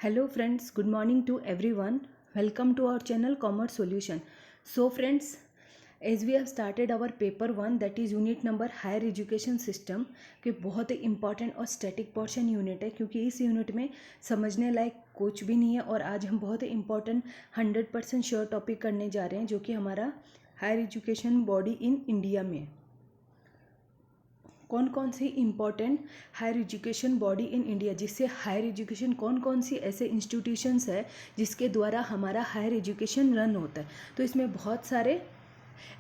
Hello friends, good morning to everyone. Welcome to our channel Commerce Solution. So friends, as we have started our paper 1 that is unit number higher education system कि बहुत ही important और static portion unit है क्योंकि इस unit में समझने लायक कुछ भी नहीं है। और आज हम बहुत ही इंपॉर्टेंट 100% श्योर टॉपिक करने जा रहे हैं जो कि हमारा higher education body in India में कौन कौन सी important higher education body in India, जिससे हायर एजुकेशन कौन कौन सी ऐसे इंस्टीट्यूशंस है जिसके द्वारा हमारा हायर एजुकेशन रन होता है। तो इसमें बहुत सारे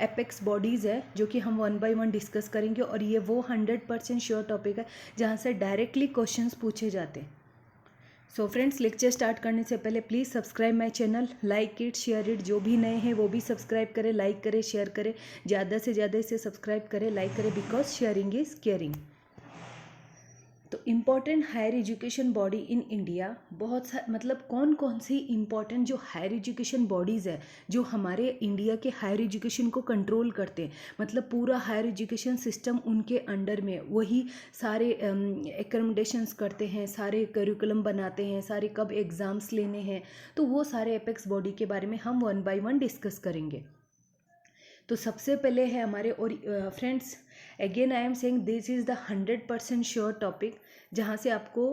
एपेक्स बॉडीज़ है जो कि हम वन बाय वन डिस्कस करेंगे और ये वो 100% श्योर टॉपिक है जहाँ से डायरेक्टली क्वेश्चंस पूछे जाते हैं। सो फ्रेंड्स, लेक्चर स्टार्ट करने से पहले please subscribe my channel, like it, share it. जो भी नए हैं वो भी सब्सक्राइब करें, लाइक करें, शेयर करें, ज़्यादा से ज़्यादा इसे सब्सक्राइब करें, लाइक करें, बिकॉज शेयरिंग इज़ केयरिंग। तो important higher education body in India बहुत मतलब कौन कौन सी इम्पॉर्टेंट जो हायर एजुकेशन बॉडीज़ है जो हमारे इंडिया के हायर एजुकेशन को कंट्रोल करते हैं, मतलब पूरा हायर एजुकेशन सिस्टम उनके अंडर में, वही सारे एकमडेशंस करते हैं, सारे करिकुलम बनाते हैं, सारे कब एग्ज़ाम्स लेने हैं। तो वो सारे एपेक्स बॉडी के बारे में हम वन बाय वन डिस्कस करेंगे। तो सबसे पहले है हमारे, और friends again I am saying this is the 100% sure topic जहाँ से आपको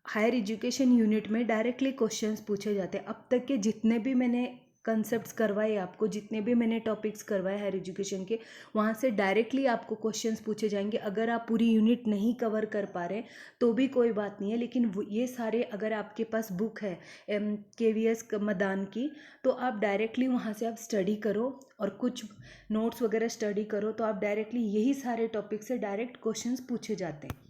हायर एजुकेशन यूनिट में डायरेक्टली क्वेश्चंस पूछे जाते हैं। अब तक के जितने भी मैंने कंसेप्ट्स करवाए आपको, जितने भी मैंने टॉपिक्स करवाए हायर एजुकेशन के, वहाँ से डायरेक्टली आपको क्वेश्चंस पूछे जाएंगे। अगर आप पूरी यूनिट नहीं कवर कर पा रहे तो भी कोई बात नहीं है, लेकिन ये सारे अगर आपके पास बुक है KVS मदान की, तो आप डायरेक्टली वहाँ से आप स्टडी करो और कुछ नोट्स वगैरह स्टडी करो, तो आप डायरेक्टली यही सारे टॉपिक से डायरेक्ट क्वेश्चंस पूछे जाते हैं।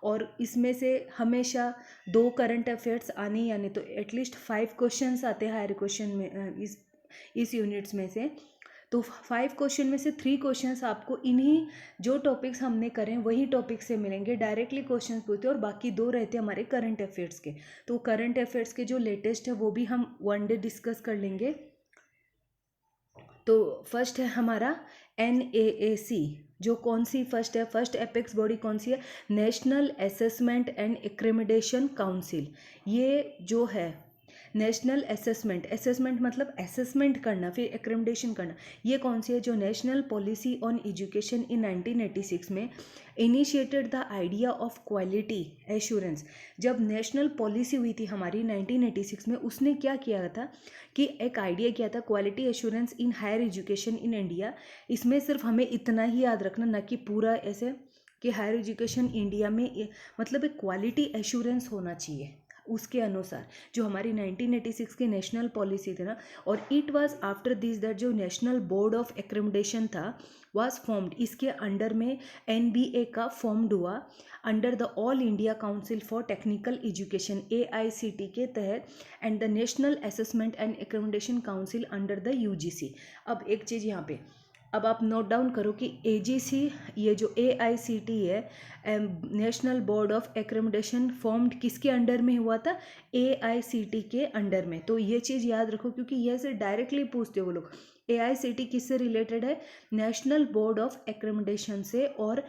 और इसमें से हमेशा 2 करंट अफेयर्स आने ही आने, तो एटलीस्ट 5 क्वेश्चंस आते हैं हायर क्वेश्चन में इस यूनिट्स में से। तो 5 क्वेश्चन में से 3 क्वेश्चंस आपको इन्हीं जो टॉपिक्स हमने करें वही टॉपिक से मिलेंगे, डायरेक्टली क्वेश्चंस पूछते हैं, और बाकी 2 रहते हैं हमारे करंट अफेयर्स के। तो करंट अफेयर्स के जो लेटेस्ट है वो भी हम वन डे डिस्कस कर लेंगे। तो फर्स्ट है हमारा NAAC, जो कौन सी फर्स्ट है, फर्स्ट एपेक्स बॉडी कौन सी है, national assessment and accreditation council. ये जो है नेशनल असेसमेंट मतलब असेसमेंट करना, फिर एक्रेडिटेशन करना, ये कौन सी है, जो national policy on education in 1986 में initiated the idea of quality assurance. जब नेशनल पॉलिसी हुई थी हमारी 1986 में, उसने क्या किया था कि एक आइडिया किया था quality assurance in higher education in India. इसमें सिर्फ हमें इतना ही याद रखना, ना कि पूरा ऐसे कि हायर एजुकेशन इंडिया में मतलब एक क्वालिटी एश्योरेंस होना चाहिए उसके अनुसार, जो हमारी 1986 की नेशनल पॉलिसी थी ना। और it was after this that जो नेशनल बोर्ड ऑफ एक्रेडिटेशन था वाज फॉर्म्ड, इसके अंडर में NBA का फॉर्म्ड हुआ under the all India council for technical education AICT के तहत, and the national assessment and accreditation council under the UGC। अब एक चीज़ यहाँ पे अब आप नोट डाउन करो कि AGC, ये जो AICT है, national board of accreditation, formed किसके अंडर में हुआ था, AICT के अंडर में। तो ये चीज़ याद रखो क्योंकि ये से डायरेक्टली पूछते वो लोग। AICT किससे रिलेटेड है, नेशनल बोर्ड ऑफ एक्रेडिटेशन से, और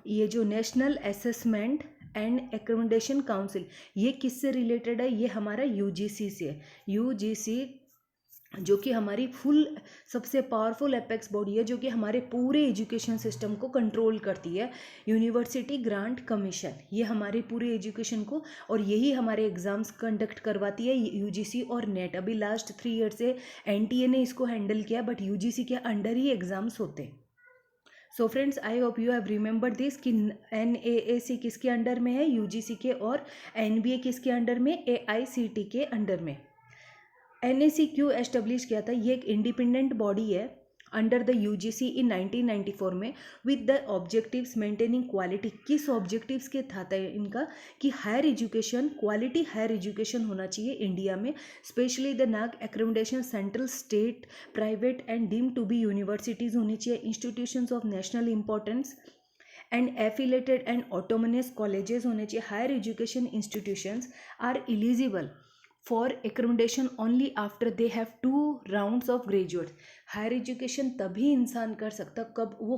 ये जो national assessment and accreditation council ये किससे रिलेटेड है, ये हमारा UGC से है। UGC जो कि हमारी फुल सबसे पावरफुल एपेक्स बॉडी है, जो कि हमारे पूरे एजुकेशन सिस्टम को कंट्रोल करती है। यूनिवर्सिटी ग्रांट कमीशन, ये हमारे पूरे एजुकेशन को, और यही हमारे एग्ज़ाम्स कंडक्ट करवाती है, UGC और NET। अभी लास्ट 3 ईयर से NTA ने इसको हैंडल किया, बट UGC के अंडर ही एग्ज़ाम्स होते हैं। So friends, I hope you have remembered this कि NAAC किसके अंडर में है, UGC के, और NBA किसके अंडर में, AICT के अंडर में। NAC क्यों एस्टेब्लिश किया था, ये एक इंडिपेंडेंट बॉडी है अंडर द UGC इन 1994 में, with the objectives maintaining quality. किस ऑब्जेक्टिव्स के था इनका, कि higher education, quality higher education होना चाहिए इंडिया में, specially the NAAC accreditation central, state, private and deemed to be universities होनी चाहिए, institutions of national importance and affiliated and autonomous colleges होने चाहिए। Higher education institutions are eligible for accommodation only after they have 2 rounds of graduate. Higher education तभी इंसान कर सकता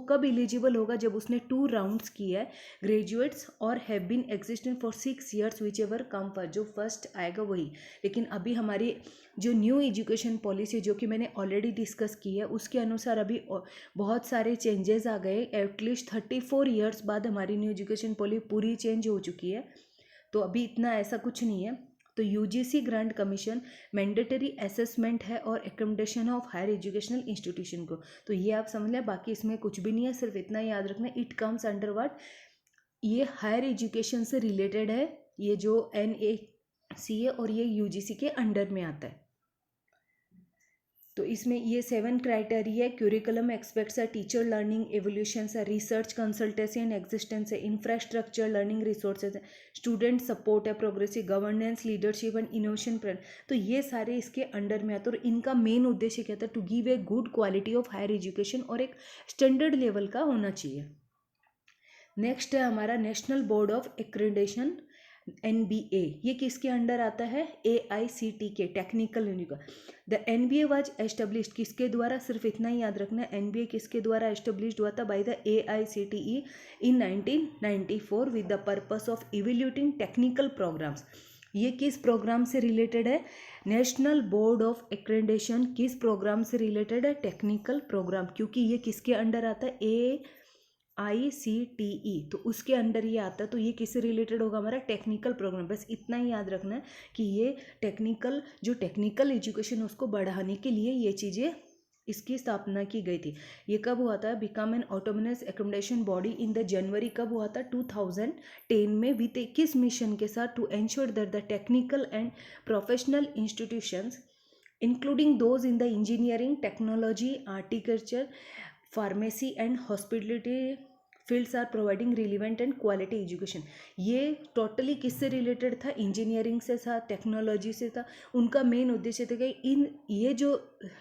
कब eligible होगा जब उसने 2 राउंड्स किया है ग्रेजुएट्स और have been existing for 6 years whichever come first, जो फर्स्ट आएगा वही. लेकिन अभी हमारी जो न्यू एजुकेशन पॉलिसी जो कि मैंने ऑलरेडी डिस्कस की है उसके अनुसार अभी बहुत सारे चेंजेस आ गए. एटलीस्ट 34 years बाद हमारी न्यू एजुकेशन पॉलिसी पूरी चेंज हो चुकी है. तो अभी इतना ऐसा कुछ नहीं है. तो UGC grant commission mandatory assessment है और accommodation of higher educational institution को. तो ये आप समझ लें, बाकी इसमें कुछ भी नहीं है, सिर्फ इतना याद रखना इट कम्स अंडर व्हाट, ये हायर एजुकेशन से रिलेटेड है. ये जो NAC है और ये यूजीसी के अंडर में आता है. तो इसमें ये 7 क्राइटेरिया है. क्यूरिकुलम एक्सपेक्ट्स है, टीचर लर्निंग एवोल्यूशन है, रिसर्च कंसल्टेंसी एंड एग्जिस्टेंस है, इंफ्रास्ट्रक्चर लर्निंग रिसोर्सेज है, स्टूडेंट सपोर्ट है, progressive governance leadership and innovation plan. तो ये सारे इसके अंडर में आते हैं और इनका मेन उद्देश्य क्या था, to give a good quality of higher education और एक स्टैंडर्ड लेवल का होना चाहिए. नेक्स्ट है हमारा national board of accreditation NBA. ये किसके अंडर आता है, AICT के technical university. The NBA was established किसके द्वारा, सिर्फ इतना ही याद रखना है, NBA किसके द्वारा एस्टेब्लिश्ड हुआ था, by the AICTE in 1994 with the purpose of evaluating technical programmes. ये किस प्रोग्राम से रिलेटेड है, नेशनल बोर्ड ऑफ एक्रेडिटेशन किस प्रोग्राम से रिलेटेड है, टेक्निकल प्रोग्राम, क्योंकि ये किसके अंडर आता है, AICTE, तो उसके अंडर ये आता है. तो ये किससे रिलेटेड होगा, हमारा टेक्निकल प्रोग्राम. बस इतना ही याद रखना है कि ये टेक्निकल एजुकेशन उसको बढ़ाने के लिए ये चीज़ें इसकी स्थापना की गई थी. ये कब हुआ था, become an autonomous accommodation body in the January, कब हुआ था, 2010 में, विद किस मिशन के साथ, to ensure that the technical and professional institutions including those in the engineering, technology, agriculture, pharmacy and hospitality fields are providing relevant and quality education. ये totally किससे रिलेटेड था, इंजीनियरिंग से था, टेक्नोलॉजी से था. उनका मेन उद्देश्य था कि ये जो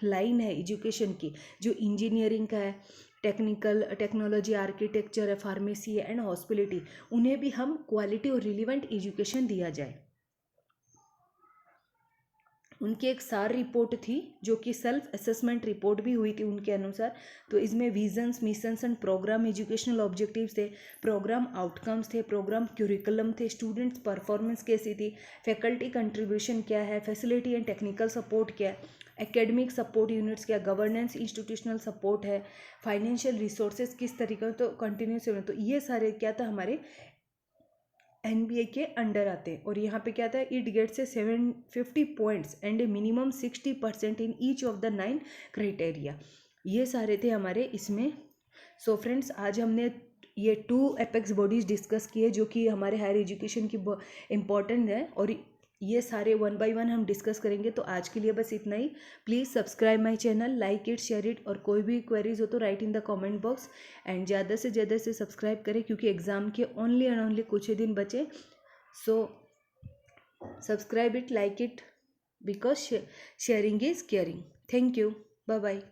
लाइन है एजुकेशन की, जो इंजीनियरिंग का है, टेक्नोलॉजी, आर्किटेक्चर है, फार्मेसी है एंड हॉस्पिटलिटी, उन्हें भी हम क्वालिटी और रिलीवेंट एजुकेशन दिया जाए. उनकी एक सार रिपोर्ट थी जो कि सेल्फ असेसमेंट रिपोर्ट भी हुई थी उनके अनुसार. तो इसमें visions, missions and programme educational objectives थे, प्रोग्राम आउटकम्स थे, प्रोग्राम क्यूरिकुलम थे, स्टूडेंट्स परफॉर्मेंस कैसी थी, फैकल्टी कंट्रीब्यूशन क्या है, फैसिलिटी एंड टेक्निकल सपोर्ट क्या है, एकेडमिक सपोर्ट यूनिट्स क्या, गवर्नेंस, इंस्टीट्यूशनल सपोर्ट है, फाइनेंशियल रिसोर्सेज किस तरीके, तो कंटिन्यूस. तो ये सारे क्या था, हमारे NBA के अंडर आते हैं. और यहाँ पे क्या था, it gets 750 points and a minimum 60% in each of the 9 criteria. ये सारे थे हमारे इसमें. सो फ्रेंड्स, आज हमने ये 2 एपेक्स बॉडीज़ डिस्कस किए जो कि हमारे हायर एजुकेशन की इम्पॉर्टेंट है, और ये सारे 1 by 1 हम डिस्कस करेंगे. तो आज के लिए बस इतना ही. Please subscribe my channel, like it, share it, और कोई भी क्वेरीज हो तो write in the comment box. And ज़्यादा से ज़्यादा से सब्सक्राइब करें क्योंकि एग्ज़ाम के ओनली एंड ओनली कुछ ही दिन बचे. So subscribe it, like it, because sharing is caring. Thank you. Bye bye.